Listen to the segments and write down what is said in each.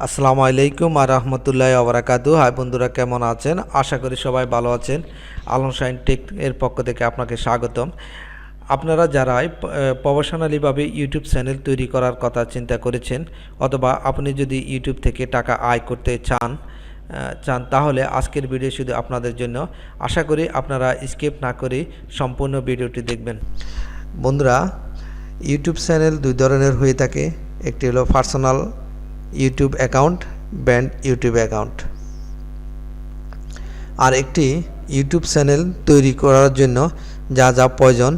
আসসালামু আলাইকুম আর রহমতুল্লাহি ওয়া বারাকাতুহু। হাই বন্ধুরা, কেমন আছেন? আশা করি সবাই ভালো আছেন। alhossaintech এর পক্ষ থেকে আপনাকে স্বাগতম। আপনারা যারা প্রফেশনালিভাবে ইউটিউব চ্যানেল তৈরি করার কথা চিন্তা করেছেন, অথবা আপনি যদি ইউটিউব থেকে টাকা আয় করতে চান তাহলে আজকের ভিডিও শুধু আপনাদের জন্য। আশা করি আপনারা স্কিপ না করে সম্পূর্ণ ভিডিওটি দেখবেন। বন্ধুরা, ইউটিউব চ্যানেল দুই ধরনের হয়ে থাকে। একটি হলো personal YouTube account, brand YouTube account. আর একটি ইউটিউব চ্যানেল তৈরি করার জন্য যা যা প্রয়োজন: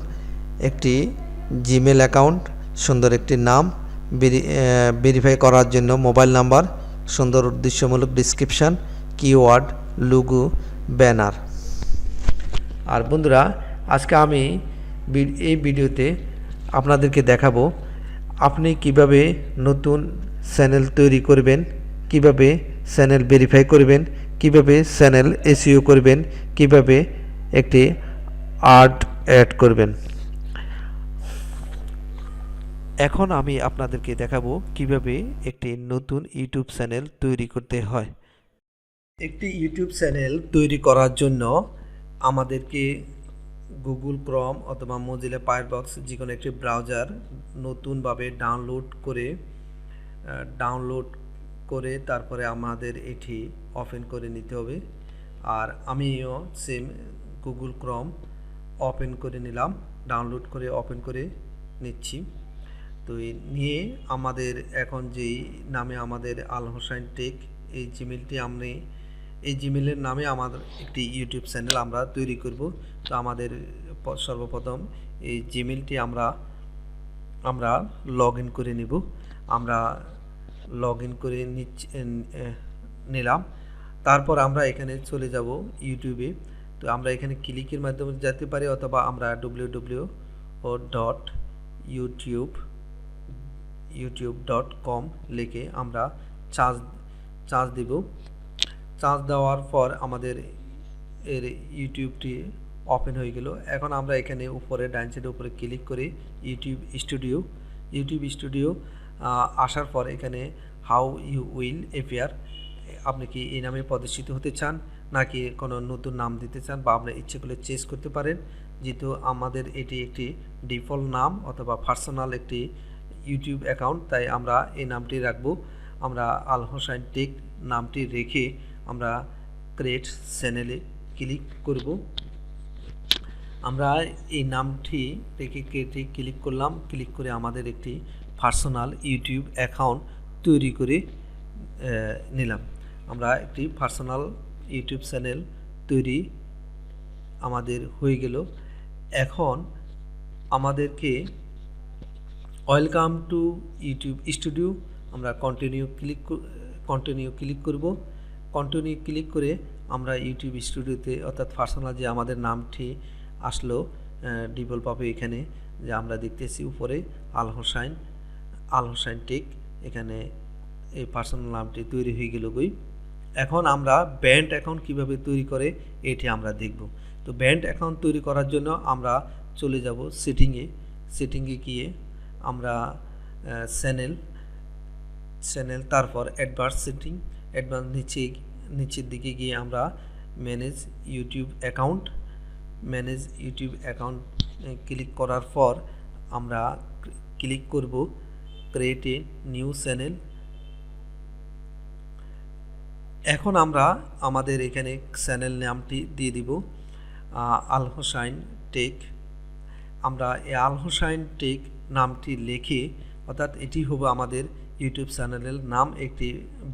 একটি জিমেল অ্যাকাউন্ট, সুন্দর একটি নাম, ভেরিফাই করার জন্য মোবাইল নাম্বার, সুন্দর উদ্দেশ্যমূলক ডিসক্রিপশান, কিওয়ার্ড, লোগো, ব্যানার। আর বন্ধুরা, আজকে আমি এই ভিডিওতে আপনাদেরকে দেখাবো আপনি কিভাবে নতুন চ্যানেল তৈরি করবেন, কিভাবে চ্যানেল ভেরিফাই করবেন, কিভাবে চ্যানেল এসইও করবেন, কিভাবে একটি আর্ট অ্যাড করবেন। এখন আমি আপনাদেরকে দেখাবো কিভাবে একটি নতুন ইউটিউব চ্যানেল তৈরি করতে হয়। একটি ইউটিউব চ্যানেল তৈরি করার জন্য আমাদেরকে গুগল ক্রোম অথবা মোজিলা ফায়ারফক্স যে কোনো একটি ব্রাউজার নতুনভাবে ডাউনলোড করে তারপরে আমাদের এটি ওপেন করে নিতে হবে। আর আমিও সেম গুগল ক্রোম ওপেন করে নিলাম, ডাউনলোড করে ওপেন করে নিচ্ছি। তো নিয়ে আমাদের এখন যেই নামে আমাদের alhossaintech এই জিমেলের নামে আমাদের একটি ইউটিউব চ্যানেল আমরা তৈরি করব। তো আমাদের সর্বপ্রথম এই জিমেলটি আমরা লগ ইন করে নিব। আমরা লগ ইন করে নিলাম। তারপর আমরা এখানে চলে যাব ইউটিউবে। তো আমরা এখানে ক্লিকের মাধ্যমে যেতে পারি, অথবা আমরা www.youtube.com লিখে আমরা চার্জ দেব। চার্জ দেওয়ার পর আমাদের এর ইউটিউবটি ওপেন হয়ে গেল। এখন আমরা এখানে উপরে ডান সাইডে উপরে ক্লিক করে ইউটিউব স্টুডিও আসার পর এখানে হাউ ইউ উইল অ্যাপিয়ার, আপনি কি এই নামে প্রদর্শিত হতে চান নাকি কোনো নতুন নাম দিতে চান, বা আপনার ইচ্ছে করলে চেঞ্জ করতে পারেন। যেহেতু আমাদের এটি একটি ডিফল্ট নাম অথবা পার্সোনাল একটি ইউটিউব অ্যাকাউন্ট, তাই আমরা এই নামটি রাখবো। আমরা alhossaintech নামটি রেখে আমরা ক্রিয়েট চ্যানেলে ক্লিক করব। আমরা এই নামটি রেখে ক্লিক করলাম। ক্লিক করে আমাদের একটি পার্সোনাল ইউটিউব অ্যাকাউন্ট তৈরি করে নিলাম। আমরা একটি পার্সোনাল ইউটিউব চ্যানেল তৈরি আমাদের হয়ে গেল। এখন আমাদেরকে ওয়েলকাম টু ইউটিউব স্টুডিও, আমরা কন্টিনিউ ক্লিক করব। কন্টিনিউ ক্লিক করে আমরা ইউটিউব স্টুডিওতে, অর্থাৎ পার্সোনাল যে আমাদের নামটি আসলো ডিফল্টভাবে এখানে যে আমরা দেখতেছি উপরে alhossaintech, এখানে এই পার্সোনাল নামটি তৈরি হয়ে গেল। এখন আমরা ব্র্যান্ড অ্যাকাউন্ট কিভাবে তৈরি করে এটি আমরা দেখব। তো ব্র্যান্ড অ্যাকাউন্ট তৈরি করার জন্য আমরা চলে যাব সেটিংয়ে গিয়ে আমরা চ্যানেল তারপর অ্যাডভান্স নিচের দিকে গিয়ে আমরা ম্যানেজ ইউটিউব অ্যাকাউন্ট ক্লিক করার পর আমরা ক্লিক করব ক্রিয়েট এ নিউ চ্যানেল। এখন আমরা আমাদের এখানে চ্যানেল নামটি দিয়ে দিব alhossaintech। আমরা এই alhossaintech নামটি লিখে, অর্থাৎ এটি হবে আমাদের ইউটিউব চ্যানেলের নাম, একটি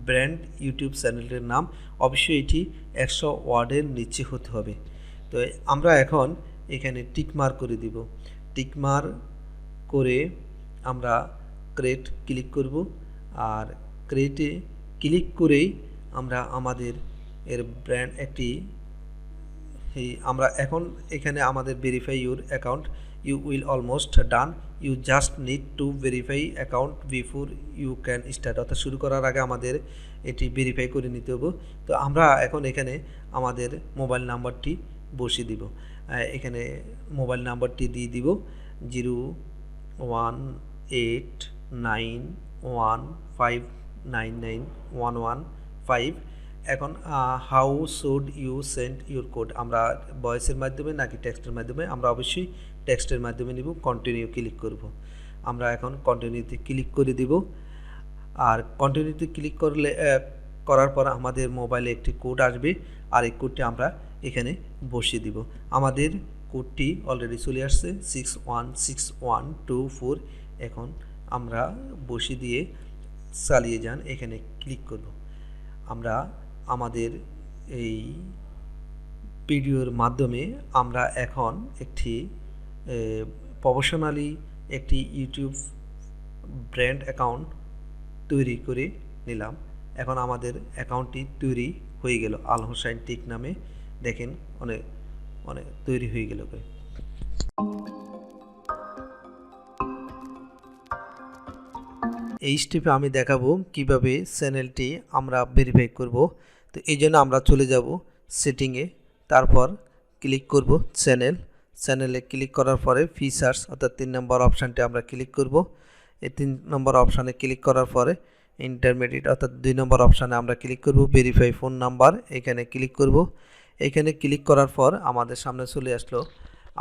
ব্র্যান্ড ইউটিউব চ্যানেলের নাম। অবশ্যই এটি 100 ওয়ার্ডের নিচে হতে হবে। তো আমরা এখন এখানে টিকমার্ক করে দিব। টিকমার্ক করে আমরা ক্রিয়েট ক্লিক করব। আর ক্রিয়েটে ক্লিক করেই আমরা আমাদের এর ব্র্যান্ড আমরা এখন এখানে আমাদের verify your account, you will almost done, you just need to verify account before you can start, অর্থাৎ শুরু করার আগে আমাদের এটি ভেরিফাই করে নিতে হবে। তো আমরা এখন এখানে আমাদের মোবাইল নাম্বারটি বসিয়ে দিব। এখানে মোবাইল নাম্বারটি দিয়ে দিব 0189155 99115। এখন how should you send your code, আমরা ভয়েসের মাধ্যমে নাকি টেক্সটের মাধ্যমে? আমরা অবশ্যই টেক্সটের মাধ্যমে নিব। কন্টিনিউ ক্লিক করব। আমরা এখন কন্টিনিউতে ক্লিক করে দিব। আর কন্টিনিউতে ক্লিক করার পর আমাদের মোবাইলে একটি কোড আসবে, আর এই কোডটি আমরা এখানে বসিয়ে দিব। আমাদের কোডটি অলরেডি চলে আসছে 616124। এখন আমরা বসিয়ে দিয়ে চালিয়ে যান, এখানে ক্লিক করব। আমরা আমাদের এই ভিডিওর মাধ্যমে আমরা এখন একটি প্রফেশনালি একটি ইউটিউব ব্র্যান্ড অ্যাকাউন্ট তৈরি করে নিলাম। এখন আমাদের অ্যাকাউন্টটি তৈরি হয়ে গেল আল হোসাইন টেক নামে। দেখেন অনেক অনেক তৈরি হয়ে গেল। এই স্টেপে আমি দেখাবো কিভাবে চ্যানেলটি আমরা ভেরিফাই করব। তো এই জন্য আমরা চলে যাব সেটিংয়ে, তারপর ক্লিক করব চ্যানেলে ক্লিক করার পরে ফিচার্স অর্থাৎ 3 নম্বর অপশানটি আমরা ক্লিক করব। এই 3 নম্বর অপশানে ক্লিক করার পরে ইন্টারমিডিয়েট অর্থাৎ 2 নম্বর অপশানে আমরা ক্লিক করব ভেরিফাই ফোন নাম্বার, এখানে ক্লিক করব। এখানে ক্লিক করার পর আমাদের সামনে চলে আসলো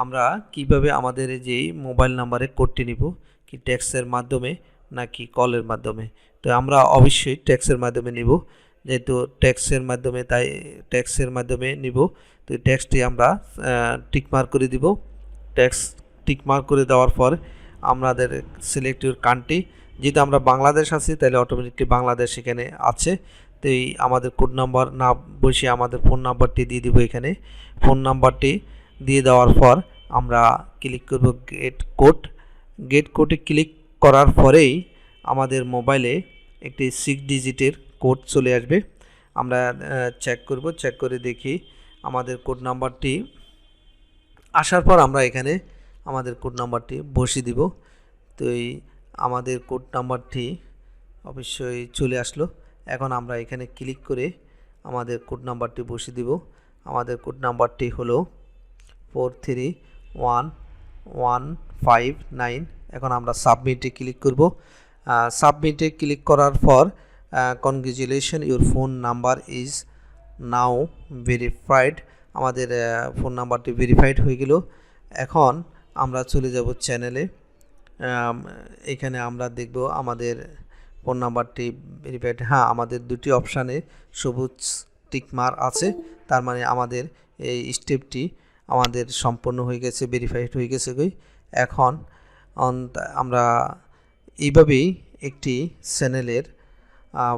আমরা কিভাবে আমাদের যে মোবাইল নাম্বারে কোডটি নিব, কি টেক্সটের মাধ্যমে নাকি কলের মাধ্যমে। তো আমরা অবশ্যই টেক্সটের মাধ্যমে নিব, যেহেতু টেক্সটের মাধ্যমে তাই টেক্সটের মাধ্যমে নিব। তো টেক্সটটি আমরা টিকমার্ক করে দিব। টেক্সট টিকমার্ক করে দেওয়ার পর আমাদের সিলেক্ট ইউর কান্ট্রি, যেহেতু আমরা বাংলাদেশ আছি তাহলে অটোমেটিকলি বাংলাদেশ এখানে আছে। তো এই আমাদের কোড নাম্বার না বসে আমাদের ফোন নাম্বারটি দিয়ে দিব। এখানে ফোন নাম্বারটি দিয়ে দেওয়ার পর আমরা ক্লিক করব গেট কোডে ক্লিক করার পরেই আমাদের মোবাইলে একটি 6 ডিজিটের কোড চলে আসবে। আমরা চেক করে দেখি আমাদের কোড নাম্বারটি আসার পর আমরা এখানে আমাদের কোড নাম্বারটি বসিয়ে দিব। তো এই আমাদের কোড নাম্বারটি অবশ্যই চলে আসলো। এখন আমরা এখানে ক্লিক করে আমাদের কোড নাম্বারটি বসিয়ে দিব। আমাদের কোড নাম্বারটি হলো 431159। এখন আমরা সাবমিটে ক্লিক করব। সাবমিটে ক্লিক করার পর congratulation your phone number is now verified, আমাদের ফোন নাম্বারটি ভেরিফাইড হয়ে গেল। এখন আমরা চলে যাব চ্যানেলে। এখানে আমরা দেখব আমাদের ফোন নাম্বারটি ভেরিফাইড। হ্যাঁ, আমাদের দুটি অপশানে সবুজ টিকমার আছে, তার মানে আমাদের এই স্টেপটি আমাদের সম্পন্ন হয়ে গেছে, ভেরিফাইড হয়ে গেছে। এখন আমরা এইভাবেই একটি চ্যানেলের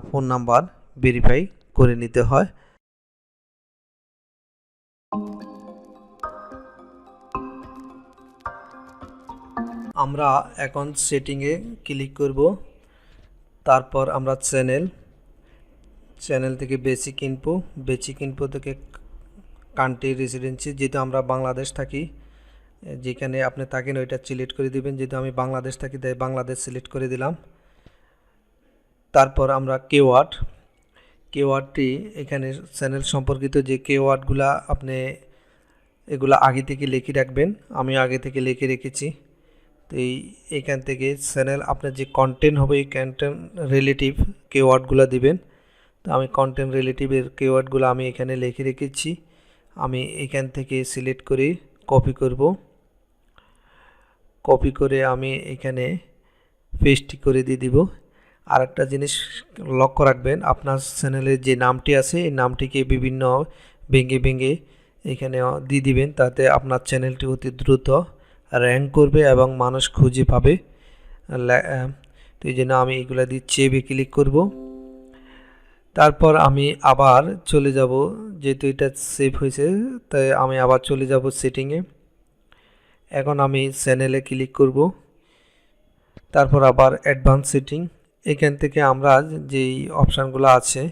ফোন নাম্বার ভেরিফাই করে নিতে হয়। আমরা এখন সেটিংয়ে ক্লিক করব। তারপর আমরা চ্যানেল থেকে বেসিক ইনফো থেকে কান্ট্রি রেসিডেন্সি, যেহেতু আমরা বাংলাদেশ থাকি, যেখানে আপনি থাকেন ওইটা সিলেক্ট করে দিবেন। যেহেতু আমি বাংলাদেশ থাকি তাই বাংলাদেশ সিলেক্ট করে দিলাম। তারপর আমরা কেওয়ার্ডটি এখানে চ্যানেল সম্পর্কিত যে কেওয়ার্ডগুলা আপনি এগুলো আগে থেকে লিখে রাখবেন। আমি আগে থেকে লিখে রেখেছি। তো এইখান থেকে চ্যানেল আপনার যে কন্টেন্ট হবে এই কন্টেন্ট রিলেটিভ কেওয়ার্ডগুলো দিবেন। তো আমি কন্টেন্ট রিলেটিভের কেওয়ার্ডগুলো আমি এখানে লিখে রেখেছি। আমি এখান থেকে সিলেক্ট করে কপি করে আমি এখানে পেস্ট করে দিয়ে দিব। আর একটা জিনিস লক্ষ্য রাখবেন, আপনার চ্যানেলের যে নামটি আছে এই নামটিকে বিভিন্ন ভেঙে এখানে দিয়ে দিবেন, তাতে আপনার চ্যানেলটি অতি দ্রুত র্যাঙ্ক করবে এবং মানুষ খুঁজে পাবে। তো এই জন্য আমি এগুলো দিয়ে সেভে ক্লিক করব। তারপর আমি আবার চলে যাব, যেহেতু এটা সেভ হয়েছে তাই আমি আবার চলে যাব সেটিংয়ে। এখন আমি চ্যানেলে ক্লিক করব। তারপর আবার অ্যাডভান্স সেটিং, এখান থেকে আমরা যেই অপশানগুলো আছে,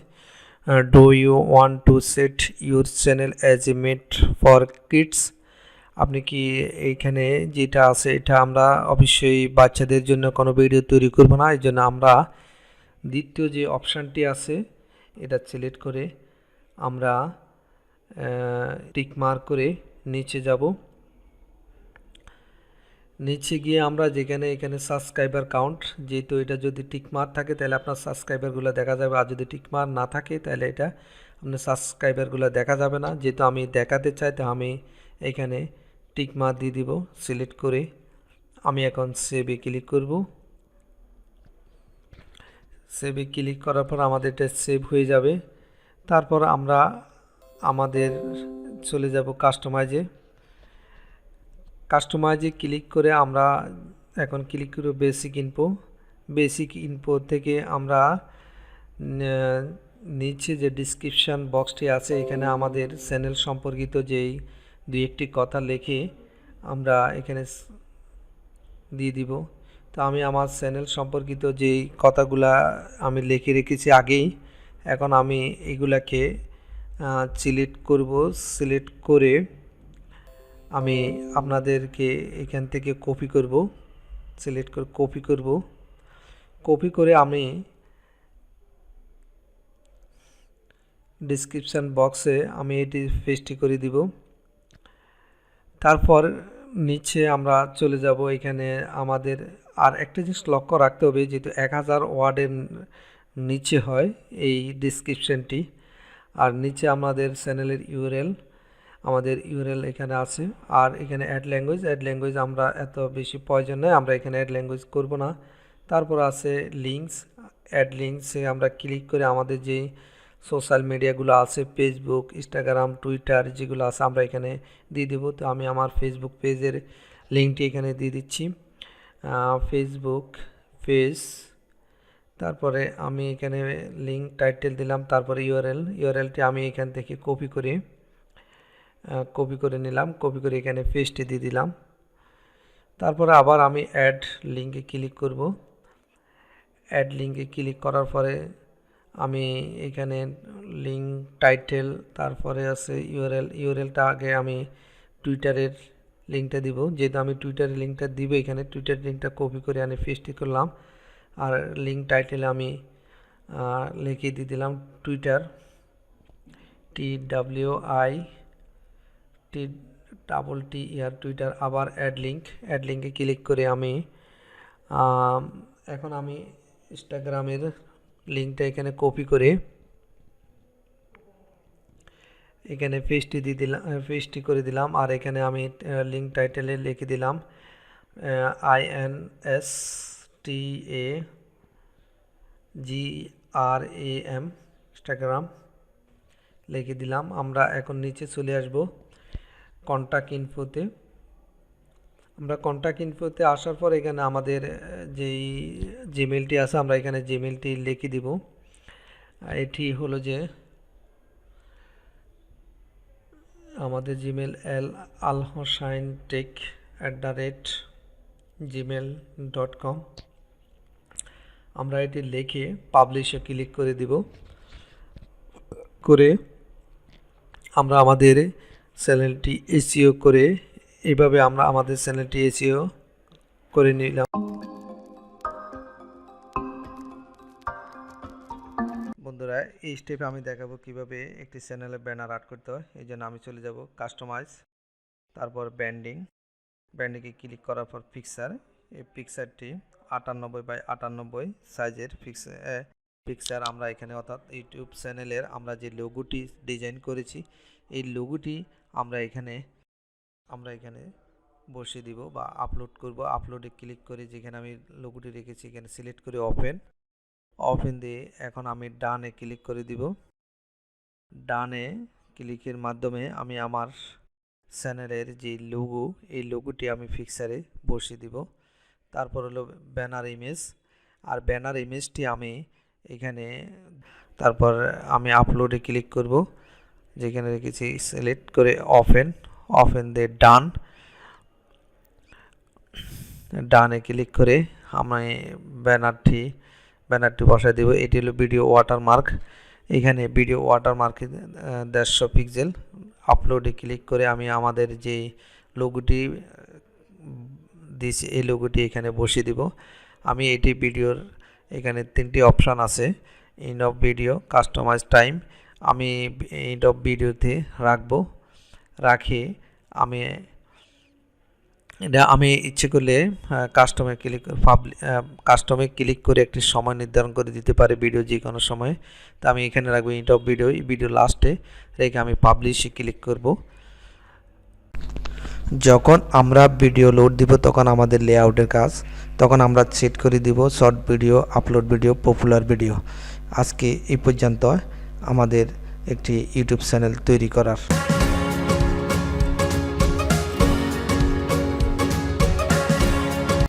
do you want to set your channel as a made for kids, আপনি কি এইখানে যেটা আছে এটা আমরা অবশ্যই বাচ্চাদের জন্য কোনো ভিডিও তৈরি করব না। এই জন্য আমরা দ্বিতীয় যে অপশানটি আছে এটা সিলেক্ট করে আমরা টিক মার্ক করে নিচে যাব। নিচে গিয়ে আমরা যেখানে এখানে সাবস্ক্রাইবার কাউন্ট, যেহেতু এটা যদি টিকমার্ক থাকে তাহলে আপনার সাবস্ক্রাইবারগুলো দেখা যাবে, আর যদি টিকমার্ক না থাকে তাহলে এটা আপনার সাবস্ক্রাইবারগুলো দেখা যাবে না। যেহেতু আমি দেখাতে চাই তো আমি এখানে টিকমার্ক দিয়ে দিব সিলেক্ট করে। আমি এখন সেভে ক্লিক করব। সেভে ক্লিক করার পর আমাদের এটা সেভ হয়ে যাবে। তারপর আমরা আমাদের চলে যাব কাস্টমাইজে ক্লিক করে আমরা এখন ক্লিক করব বেসিক ইনফো থেকে আমরা নিচে যে ডিসক্রিপশান বক্সটি আছে এখানে আমাদের চ্যানেল সম্পর্কিত যেই দুই একটি কথা লিখে আমরা এখানে দিয়ে দিব। তো আমি আমার চ্যানেল সম্পর্কিত যেই কথাগুলা আমি লিখে রেখেছি আগেই, এখন আমি এগুলাকে সিলেক্ট করে আমি আপনাদেরকে এখান থেকে সিলেক্ট করে কপি করে আমি ডিসক্রিপশান বক্সে আমি এটি পেস্ট করে দিব। তারপর নিচে আমরা চলে যাব। এখানে আমাদের আর একটা জিনিস লক্ষ্য রাখতে হবে, যেহেতু 1000 ওয়ার্ডের নিচে হয় এই ডিসক্রিপশানটি, আর নিচে আমাদের চ্যানেলের আমাদের ইউআরএল এখানে আছে। আর এখানে অ্যাড ল্যাঙ্গুয়েজ আমরা এত বেশি প্রয়োজন নয়, আমরা এখানে অ্যাড ল্যাঙ্গুয়েজ করব না। তারপর আছে অ্যাড লিঙ্কসে আমরা ক্লিক করে আমাদের যেই সোশ্যাল মিডিয়াগুলো আছে ফেসবুক, ইনস্টাগ্রাম, টুইটার যেগুলো আছে আমরা এখানে দিয়ে দেব। তো আমি আমার ফেসবুক পেজের লিঙ্কটি এখানে দিয়ে দিচ্ছি, ফেসবুক পেজ। তারপরে আমি এখানে লিঙ্ক টাইটেল দিলাম, তারপরে ইউআরএলটি আমি এখান থেকে কপি করে নিলাম, কপি করে এখানে পেস্টে দিয়ে দিলাম। তারপরে আবার আমি অ্যাড লিঙ্কে ক্লিক করব। অ্যাড লিঙ্কে ক্লিক করার পরে আমি এখানে লিঙ্ক টাইটেল, তারপরে আছে ইউআরএলটা আগে আমি টুইটারের লিঙ্কটা দিব, যেহেতু আমি টুইটারের লিঙ্কটা দিব এখানে টুইটারের লিঙ্কটা কপি করে আমি পেস্ট করলাম। আর লিঙ্ক টাইটেলে আমি লিখে দিয়ে দিলাম টুইটার, টুইটার। আবার অ্যাড লিঙ্কে ক্লিক করে আমি এখন আমি ইনস্টাগ্রামের লিঙ্কটা এখানে কপি করে এখানে পেস্ট করে দিলাম। আর এখানে আমি লিঙ্ক টাইটেলে লিখে দিলাম INSTAGRAM ইনস্টাগ্রাম লিখে দিলাম। আমরা এখন নিচে চলে আসব কন্ট্যাক্ট ইনফোতে আসার পর এখানে আমাদের যেই জিমেলটি আছে আমরা এখানে জিমেলটি লিখে দিব। এটি হলো যে আমাদের জিমেল alhossaintech@gmail.com। আমরা এটি লিখে পাবলিশে ক্লিক করে দিব। করে আমরা আমাদের চ্যানেলটি এসইও করে এইভাবে আমরা আমাদের চ্যানেলটি এসইও করে নিলাম। বন্ধুরা, এই স্টেপে আমি দেখাবো কিভাবে একটি চ্যানেলে ব্যানার আর্ট করতে হয়। এই জন্য আমি চলে যাব কাস্টমাইজ, তারপর ব্যান্ডিংয়ে ক্লিক করার পর এই পিকচারটি 58x58 সাইজের পিকচার আমরা এখানে, অর্থাৎ ইউটিউব চ্যানেলের আমরা যে লোগোটি ডিজাইন করেছি এই লোগোটি আমরা এখানে বসিয়ে দিব বা আপলোড করব। আপলোডে ক্লিক করে যেখানে আমি লোগোটি রেখেছি এখানে সিলেক্ট করে ওপেন দিয়ে এখন আমি ডানে ক্লিক করে দিব। ডানে ক্লিকের মাধ্যমে আমি আমার চ্যানেলের যে লোগো এই লোগোটি আমি পিকচারে বসিয়ে দিব। তারপর হলো ব্যানার ইমেজটি আমি এখানে, তারপর আমি আপলোডে ক্লিক করব, যেখানে রেখেছি সিলেক্ট করে ওপেন দিয়ে ডানে ক্লিক করে আমি ব্যানারটি বসায় দেব। এটি হলো ভিডিও ওয়াটারমার্ক। এখানে ভিডিও ওয়াটারমার্কে 150 পিক্সেল। আপলোডে ক্লিক করে আমি আমাদের যে লোগোটি দিয়েছি এই লোগোটি এখানে বসিয়ে দিব। আমি এটি ভিডিওর এখানে 3টি অপশান আছে, end of video, customize time. আমি এন্ড অফ ভিডিওতে রাখি আমি এটা আমি ইচ্ছে করলে কাস্টমে ক্লিক করে একটি সময় নির্ধারণ করে দিতে পারি ভিডিও যে কোনো সময়ে। তো আমি এখানে রাখবো এন্ড অফ ভিডিও লাস্টে রেখে আমি পাবলিশে ক্লিক করব। যখন আমরা ভিডিও লোড দিব তখন আমাদের লেআউটের কাজ, তখন আমরা সেট করে দিব short video, upload video, popular video. আজকে এই পর্যন্ত আমাদের একটি ইউটিউব চ্যানেল তৈরি করার।